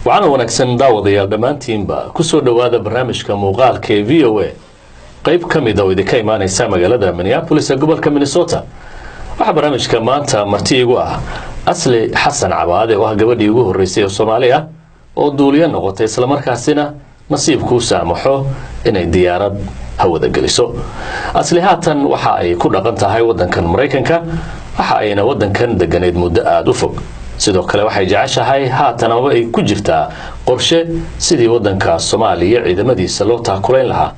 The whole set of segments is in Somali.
وعنا ونكسن داوديال دمانتينبا كسو دوادا برنامجka muuqaalka ee VOA qayb kamid oo idinka imaanaysa magaalada Minneapolis ee gobolka Minnesota waxa barnaamijka maanta marti igu ah Asli Xasan Cabaade oo gabadhii ugu horeysay ee Soomaaliya oo duuliye noqotay isla markaasina nasiibku saamaxo inay diyaarad hawada geliso Asli haatan waxa ay ku dhaqan tahay wadankan Mareykanka waxa ayna wadankan deganeed muddo aad u fog sidoo kale waxay jeceshahay haatan oo ay ku jirtaa qorshe sidii wadanka Soomaaliya ciidamadiisa loo taakulayn lahaa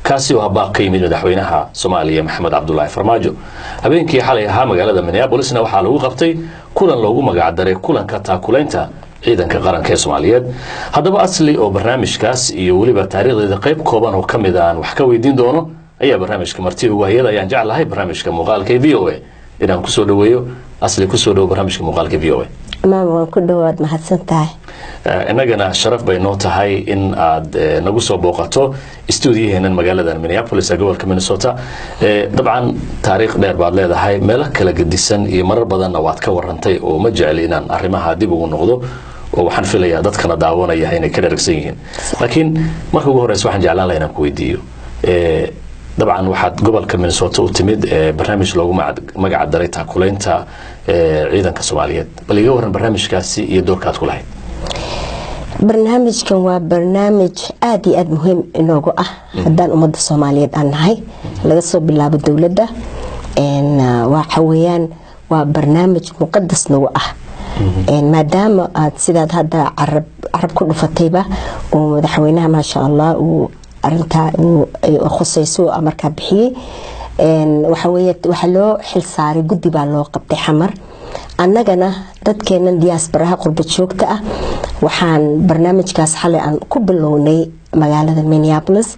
kaasi oo baaqay madaxweynaha Soomaaliya Maxamed Cabdullaahi Farmaajo habeenkii xalay ahaa magaalada Minneapolis waxa lagu qabtay kulan loogu magac daray kulanka taakulaynta ciidanka qaranka ee Soomaaliyeed hadaba Asli oo barnaamijkaas iyo waliba taariikhdeeda qayb kooban oo kamid ah wax ka weydiin doono ayaa barnaamijka marti ugu hay'ada ayaan jeclahay barnaamijka muuqaalka VOA inaan ku soo dhaweeyo Asli ku soo dhaw barnaamijka muuqaalka VOA ما كل دواد ما حسنتها. إننا شرف بينوتها هاي إن عاد نجوس وبوقته استوديو هنا المجال مينيابوليس جوال كمينيسوتا طبعا تاريخ دير بعد لهذا هاي ملك لجديسن يمر بدن نوات كورنتي ومجعلين أرمها دي بقول وحنفل يا ضد كنا دعوانا يهين كده ركسين لكن ما هو هو واحد جعلنا لنا كويديو طبعا واحد قبل كمينيسوتا وتمد برنامج لو مقعد دريتها كلينتا عيداً كسوماليات بل يجورن برنامج كاسي يدور كاتكو لهاي برنامج كان برنامج آدي مهم إنه جوه هدان أمد الصوماليات أنا هاي لقصو بالله بالدولة ده إن وحويان وبرنامج مقدس نوعه إن ما دام تسيد هذا عرب كله فتيبة ومدحوينها ما شاء الله وأرنتها وخصيصو أمريكا بحي وحويت وحلو حل صاري قدي بالو قبتي حمر annagana dadkeena diaspora qurba joogta ah waxaan barnaamijkaas xalay aan ku bilownay magaalada Minneapolis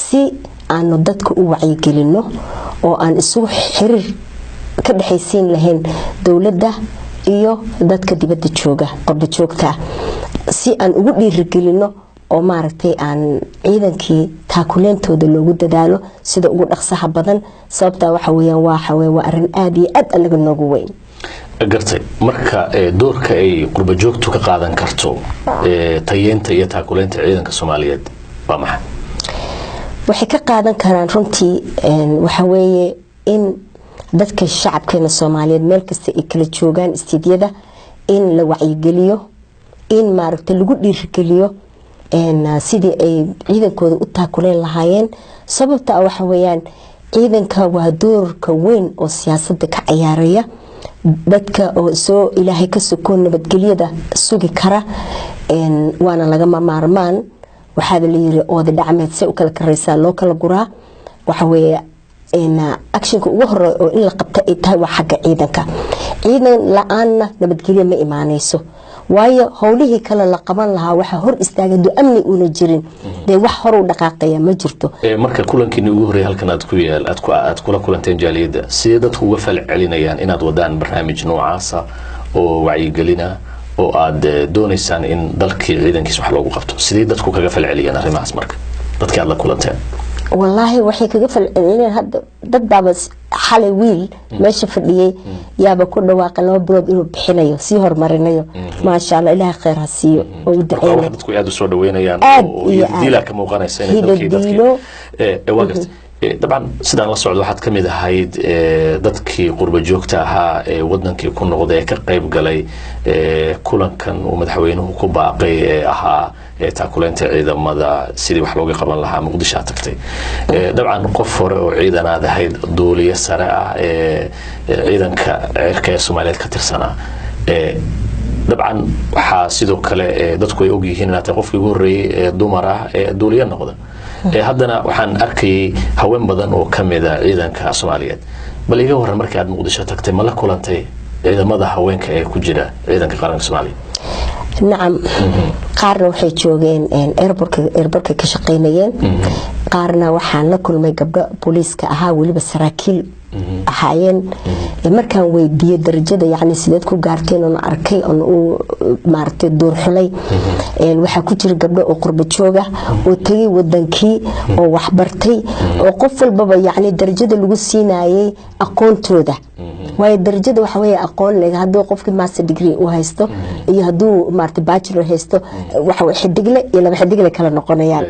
si aanu dadka u wacyi gelino oo aan isugu xiriir ka dhaxaysiin lahayn dawladda iyo dadka dibadda jooga qurba joogta si aan ugu dhiirigelino oo maaragtay aan ciidankii taakuleentooda loogu dadaalo sida ugu dhaqsaha badan sababta waxa weeyaan waa arin aad iyo aad anaga noogu weyn gartay marka doorka ay qurba joogtu ka qaadan karto tayeenta iyo taakuleenta ciidanka Soomaaliyeed waa maxay waxay ka qaadan karaan runtii waxa weeye in dadka shacabkeena Soomaaliyeed meel kasta ay kala joogaan istiidiyada in la wacyi geliyo in maaragtay lagu dhiirigeliyo sidii ay ciidankooda u taakuleen lahaayeen sababta waxa weeyaan ciidanka waa doorka weyn oo siyaasadda ka ciyaaraya dadka oo soo ilaahay ka soo nabadgeliyada sugi kara waana laga maarmaan waxa la yiri oo dhacmeed si u kala kareysa loo kala guraa waxa weeye actionka ugu horeeyo oo in la qabto ay tahay waa xagga ciidanka ciidan la'aanna nabadgeliyo ma imaanayso waayo howlihii kale la qaban lahaa waxa hor istaagay amni una jirin de wax hor u dhaqaaqaya ma jirto marka kulankii ugu horeeyay halkan aad ku yaal aad kula kulanteen jaaliyada sidee dadku uga falcelinayaan inaad wadaan barnaamij noocaas oo wacyi gelina oo aad doonaysaan in dalkii ciidankiisa wax loogu qabto sidee dadku kaga falceliyaan arrimahaas marka dadkii aad la kulanteen والله waxay kaga falcelinayeen hadda dad baabas xalay wiil meesha fadhiyay yaaba ku dhawaaqay laba bilood inuu bixinayo si hormarinayo ma sha Allah ilaahay khayr ha siiyo oo u duceeyo dadku aad u soo dhaweynayaan oo diila ka muuqanaysa in dadkii طبعا sidaan la socdo waxaad kamid ahayd dadkii qurba joogta ahaa ee wadankii ku noqday ka qayb galay kulankan uu madaxweynuhu ku baaqay ahaa taakuleenta ciidamada sidii wax looga qaban lahaa Muqdisho tagtay dabcan qof hore oo ciidanaad ahayd duuliye sare ah ciidanka cirka Soomaaliyeed ka tirsanaa dabcan waxa sidoo kale dadku ay og yihiin inaad qofkii ugu horeeyay dumar ah duuliye noqda haddana waxaan arkay haween badan oo kamid ah ciidanka Soomaaliyeed bal iga waran markii aad Muqdisho tagtay ma la kulantay ciidamada haweenka ee ku jira ciidanka qaranka Soomaaliya نعم قارنا waxay joogeen airportka ka shaqeynayeen qaarna waxaan la kulmay gabdho booliiska ahaa waliba saraakiil ahaayeen markaan weydiiyay darajada yani sideed ku gaarteen oo arkay oo maartay door xulay waxa ku jira gabdho oo qurba jooga oo tagay wadankii oo wax bartay oo qof walba yani darajada lagu siinaayay aqoontooda waayo darajada waxa weeye aqoon leh hadduu qofkii master degree uu haysto iyo hadduu maartay bachelor haysto waxa way xidigle iyo laba xidigle kala noqonayaan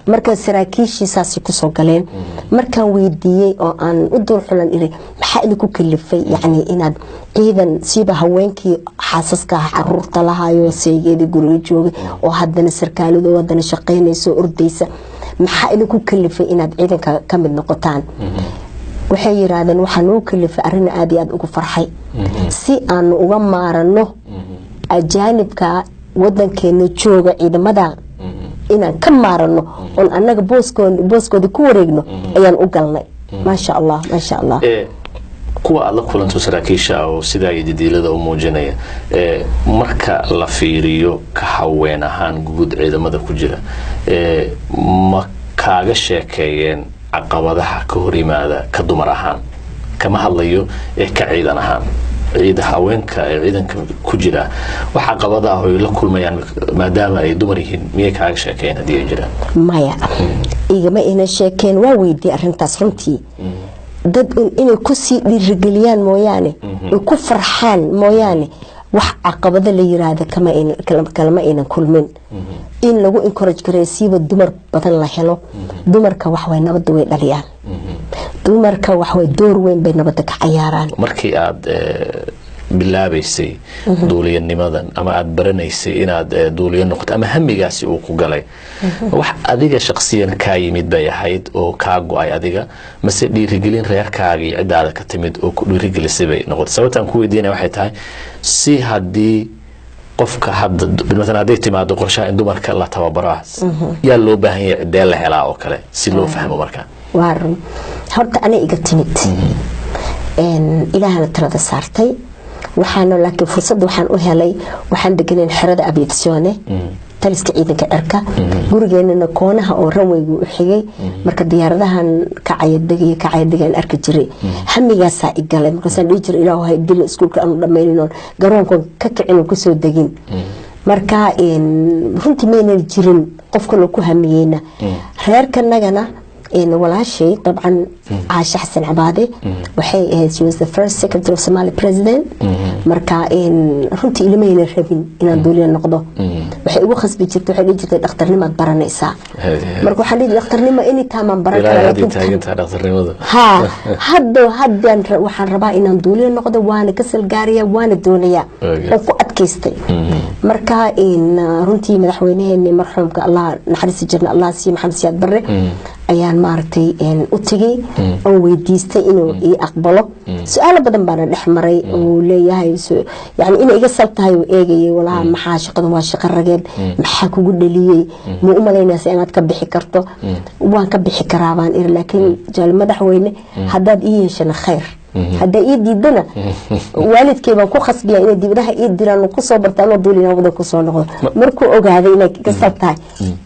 marka saraakiishiisaasi ku soo galeen markaan weydiiyey oo aan u dul xulan inay maxaa idinku kalifay yani inaad ciidan siiba haweenkii xaasaska caruurta lahayo seegeedii guriga joogay oo haddana sarkaaladu wadana shaqeynayso ordaysa maxaa idinku kalifay inaad ciidanka ka mid noqotaan waxay yiraahdeen waxaan u kalifay arrin aad iyo aad ugu farxay si aan uga maarano ajaanibka wadankeena jooga ciidamada inaan ka maarano oo anaga booskooda ku wareegno ayaan u galnay ma sha Allah kuwa aad la kulanto saraakiisha oo sida ay didiilada u muujinaya marka la fiiriyo ka haween ahaan guud ciidamada ku jira ma kaaga sheekeeyeen caqabadaha ka hor yimaada ka dumar ahaan kama hadlayo ka ciidan ahaan ciidan haweenka ciidanka ku jira waxa caqabadaha ay la kulmayaan maadaama ay dumar yihiin miyay kaaga sheekeeyeen hadii ay jiraan maya igama ina sheekeen waa weydii arintaas runtii dad inay ku sii dhiirigeliyaan mooyaane ay ku farxaan mooyaane wax caqabado la yiraahdo kalama aynan kulmin in lagu encourage gareysiiba dumar badan la helo dumarka wax way nabad way dhaliyaan dumarka wax way door weyn bay nabad ka ciyaaraan markii aad bilaabaysay duuliyanimadan ama aad baranaysay inaad duuliyo noqoto ama hamigaasi uu ku galay wax adiga shakhsiyan ka yimid bay ahayd oo ka go'ay adiga mase dhiirigelin reerkaaga iyo cidaada ka timid oo ku dhiirigelisay bay noqotay sababtan ku weydiinay waxay tahay si hadii qofka hadda midna haday timaado qorshaha in dumarka la tababaro yaa loo baahan yahay cidee la helaa oo kale si loo fahmo marka waarin horta ana iga timid ilaahana talada saartay waxaana laakiin fursad waxaan u helay waxaan deganeen xerada abiyadsiyone taliska ciidanka cirka gurigeena koonaha oo ranwaygu u xigay marka diyaaradahan kacayadegeen arki jiray hamigaasa igalay markaasaan dhihi jiray ilaahay dil iskuulka aanu dhammaynayno garoonka ka kicin ku soo degin marka runtii meena jirin qofka loo ku hamiyeyna reerkanagana walaashay طبعا عاش حسن عباده waxay she was the first secretary of Somali president marka runtii ilmayna rabin inaan duuliyo noqdo waxay ugu khasbi jirtay waxay dhigtay dhakhtarnimo baranaysa marka waxaan dhigay dhakhtarnimo in taaman baran kara dhakhtarnimada haddan waxaan rabaa inaan duuliyo noqdo waana ka salgaariya waana doonaya oo ku adkaystay marka runtii madaxweynaheena marxuumka Allah naxariis jirna Allah si Maxamed Siyaad Barre ayaan maartay u tagay oo weydiistay inuu ii aqbalo su'aalo badan baan dhaxmaray oo leeyahay yani in iga saltahay oo eegayay walaha maxaa shaqadan waa shaqo rageed maxaa kugu dhaliyay ma u malaynaysaa inaad ka bixi karto waan ka bixi karaa baan laakiin jaal madaxweyne haddaad ii yeeshana khayr hadda ii diidana waalidkay baan ku khasbiya inay dibadaha ii diraan ku soo bartaan oo duulina wada ku soo noqdo markuu ogaaday inay ka sabtahay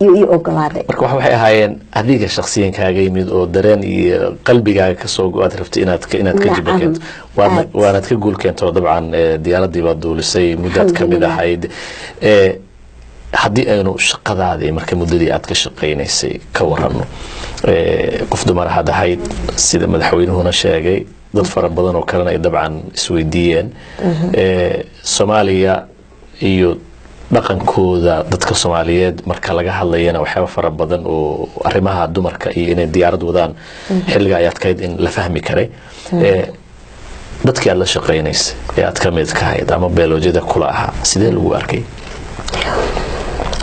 iyo ogolaaday marka waxay ahaayeen adiga shakhsiyan kaaga yimid oo dareen iyo qalbigaaga ka soo go'aad rabtay inaad ka jibkeento waanaad ka guul keento dabcan diyaaradii baad duulisay muddaad ka mid ahayd haddii aynu shaqadaadii marka muddadii aad ka shaqaynaysay ka warrano qof dumar had ahayd sida madaxweynuhuna sheegay dad fara badan oo kalena ay dabcan isweydiiyeen Soomaaliya iyo dhaqankooda dadka Soomaaliyeed marka laga hadlayana waxyaabo fara badan oo arrimaha dumarka iyo inay diyaarad wadaan xilliga ay adkayd in la fahmi karay dadkii aad la shaqaynaysay aad ka mid ka ahayd ama biolojiyada kula ahaa sidee lagu arkay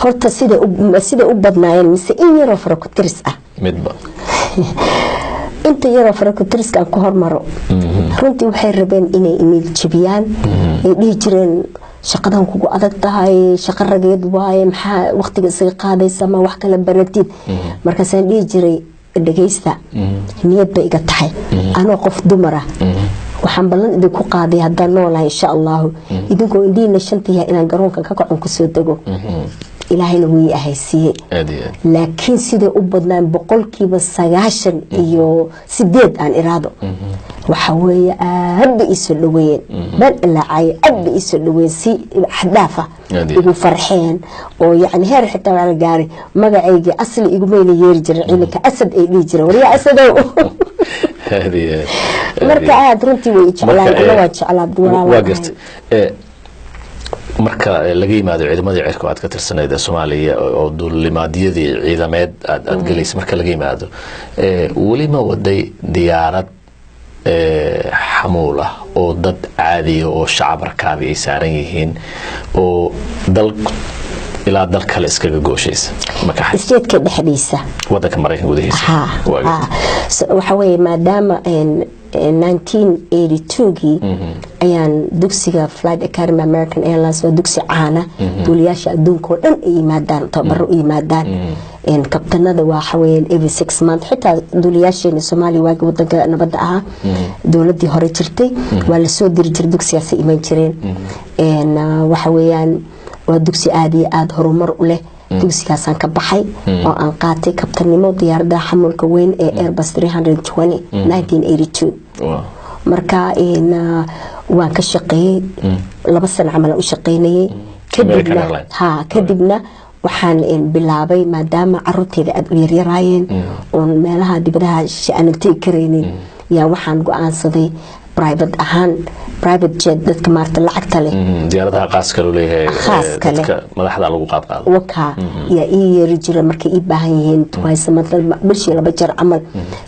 horta sida u badnaayeen mise in yar oo fara ku tiris ah midba inta yar farakutiriska aan ku hormaro runtii waxay rabeen inay email jabiyaan ay dhihi jireen shaqadan kugu adag tahay shaqo rageed waaye maxaa waqtiga isaga qaadaysa ma wax kala baratid markaasaan dhihi jiray dhageysta niyad bay iga tahay anoo qof dumar ah waxaan ballan idinku qaaday haddaan noolahay insha Allah idinkoo indiina shantiya inaan garoonka ka kacon ku soo dago ilaahayna wuu ahaysiiyay laakiin sida u badnaan boqolkiiba 90 iyo 8 aan iraado waxa weeye aad isu dhaweeyeen bal ilaacay aad isu dhaweeyeen si xadaafa ugu farxeen oo yani heer xitaa wala gaari magacayga asli igu meeyay yeer jiray ciidanka asad ay dhigi jiray wariya asadow marka aad runtii way jeclaan ana waa jeclaa waa gartay marka laga yimaado ciidamadii cirka aad ka tirsaneyd Soomaaliya oo duulimaadyadii ciidameed aad galeysay marka laga yimaado wali ma waday diyaarad xamuula oo dad caadi oo shacab rakaab ay saaran yihiin oo dal ilaa dal kale iskaga gooshaysa marka isteedka dhexdiisa wadanka Mareykanka gudihiisa waxa weeye maadaama 1982 ayaan dugsiga Flight Academy American Airlines waa dugsi caana duuliyaasha adduunka oo dhan ay yimaadaan tababaro u yimaadaan kabtanada waxa weeyaan every 6 months xitaa duuliyaasheena Soomaaliya waa wadanka nabadda ah dawladii hore jirtay waa la soo diri jiray dugsigaas iman jireen waxa weeyaan waa dugsi aad iyo aad horumar u leh dugsigaasaan ka baxay oo aan qaatay kabtanimo diyaaradda xamuulka weyn ee Airbus 320 1982 marka waan ka shaqeeyay 2 sano camal u shaqeynayay kadibna waxaan bilaabay maadaama carruurtayda aad u yaryaraayeen oo meelaha dibadaha shaqanintay kareenin yaa waxaan go'aansaday private jet dadka maarta lacagta leh diyaaradaha qaaska loo leeyahay dadka madaxda lagu qaadqaado waka ya yeeri jira markay i baahan yihiin twice bishii 2 jeer camal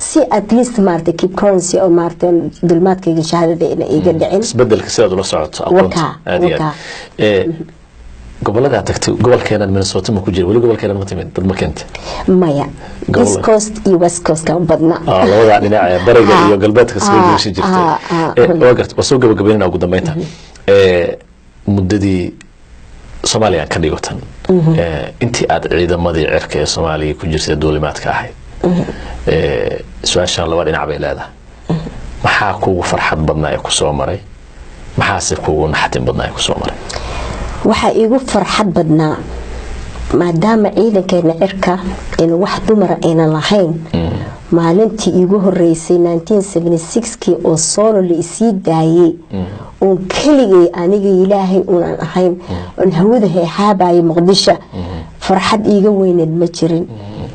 si at least maarta keep currency oo maarta dulmaadkayga shahaadada iga dhicin isbedelka sidaad ula socoto aqoonta gobolada tagtay gobolkeena Minnesota ma ku jiro wali gobolkeena ma timid dad ma keentay maya East Coast iyo West Coast ka badna labada dhinaca bariga iyo galbeedka soo jeeshi jirtay waqti wasoo gabagabeynaa ugu dambeynta muddadii Soomaaliya ka dhigotan intii aad ciidamadii cirka ee Soomaaliya ku jirtay duulimaadka ahayd su'aashan laba dhinac bay leedahay maxaa kugu farxad badnaa ee ku soo maray maxaa kugu naxtin badnaa ee ku soo maray waxa iigu farxad badnaa maadaama ciidankeena cirka in wax dumar ayna lahayn maalintii iigu horeysay 1976kii oo solo la isii daayay oo keligay aniga ilaahay unan ahayn oo hawada heexaabaay Muqdisho farxad iiga weyneed ma jirin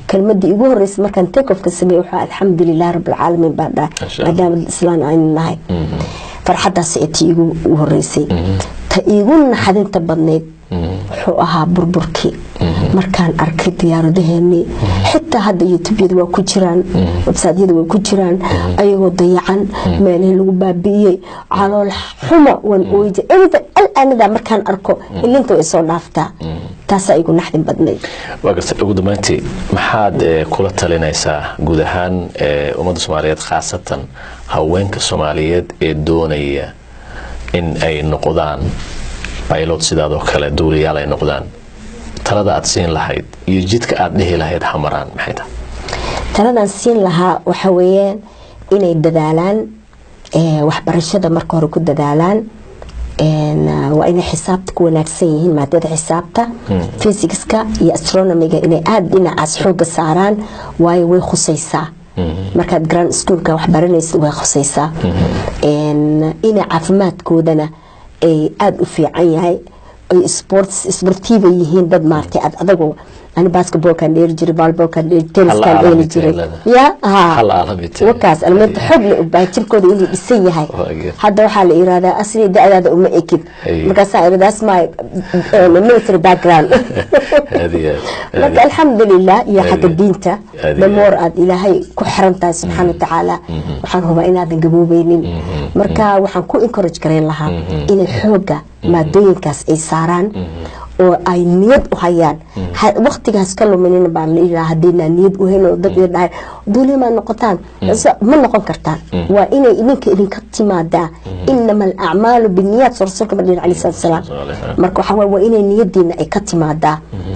kelmadii iigu horeysay markaan take off ka sameeyay waxa alxamdulillah rabbil caalamiin baada maadaama islaan aan nahay farxadaas ay iigu horeysay ta iigu naxdinta badneed wuxuu ahaa burburkii markaan arkay diyaaradaheeni xitaa hadda YouTube-yada waa ku jiraan website-yada waa ku jiraan ayagoo dayacan meelaha lagu baabi'iyay calool xumo wan ooyde anada markaan arko ilinta way soo dhaaftaa taas ay igu naxdin badneed waa gartay ugu dambeyntii maxaad kula talinaysaa guud ahaan ummadda Soomaaliyeed khaasatan haweenka Soomaaliyeed ee doonaya in ay noqdaan pilot sidaadoo kale duuliyaal ay noqdaan talada aad siin lahayd iyo jidka aad dhihi lahayd hamaraan maxay tahay taladan siin lahaa waxa weeyaan inay dadaalaan waxbarashada marka hore ku dadaalaan waa inay xisaabta ku wanaagsan yihiin maadada xisaabta physics-ka iyo astronomy-ga inay aad dhinacaas xooga saaraan waayo way khusaysaa markaad grand schoolka wax baranaysid way khusaysaa inay caafimaadkoodana ay aad u fiican yahay ay sportiiva yihiin dad maartay adagoo أنا باسكتبول كان يجري بالبول كان تنس كان يجري يا ها وكاس المنت حبل بايتم كود اللي بيسيه هاي هذا وحال إرادة أصلي ده هذا أم أكيد مكاسا إرادة اسمه military background لكن الحمد لله يا حق الدينته بمور أد إلهي كحرمته سبحانه وتعالى وحن هو إن هذا جبوبين مركا وحن كو encourage كرين لها إن الحوجة ما دين كاس إيساران oo ay niyad u hayaan waqtigaas ka luminina baan leeyahay hadina niyad u helo dad dhahay duulima noqotaan ma noqon kartaan waa inay idinka idinka timaada innamal a'malu binniyat rasuulka sallallahu alayhi wasallam marka waxa waa inay niyadiina ay ka timaada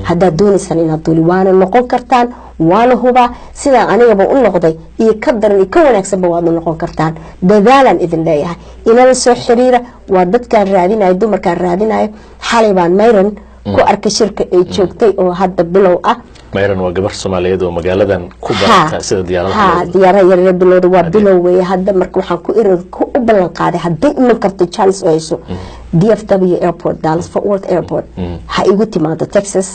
hada doonaysan inaad duuli waana noqon kartaan waana huba sida anigaba u noqday iyo ka daran ka wanaagsan ba waad noqon kartaan dadaalan idin leeyahay inala soo xiriira waa dadka raadinaya dumarka raadinaya xalay baan mayran ku arka shirka ay joogtay oo hadda bilow ah mayran waa gabar Soomaaliyeed oo magaaladan ku barata sida diyaaradaha yar bilowda waa bilow way hadda marka waxaan ku ku u ballan qaaday hadday iman karto Charles Oyso DFW airport Dallas Fort Worth airport ha igu timaado Texas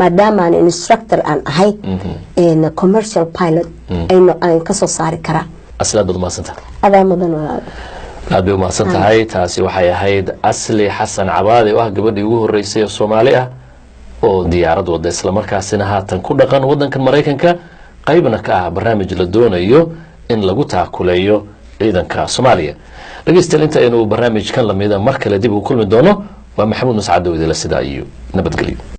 maadaama aan instructor aan ahay in commercial pilot ayno aan ka soo saari kara aslaad baad mahadsantahay adaa mudan walaal aad bay umahadsan tahay taasi waxay ahayd Asli Xasan Cabaade oo ah gabadhii ugu horeysay oo Soomaali ah oo diyaarad wada isla markaasina haatan ku dhaqan wadankan Mareykanka qaybna ka ah barnaamij la doonayo in lagu taakuleeyo ciidanka Soomaaliya dhageystayaal inta aynu barnaamijkan lamida mar kale dib u kulmi doono waa Maxamuud Mascad oo idila sida iyo nabadgelyo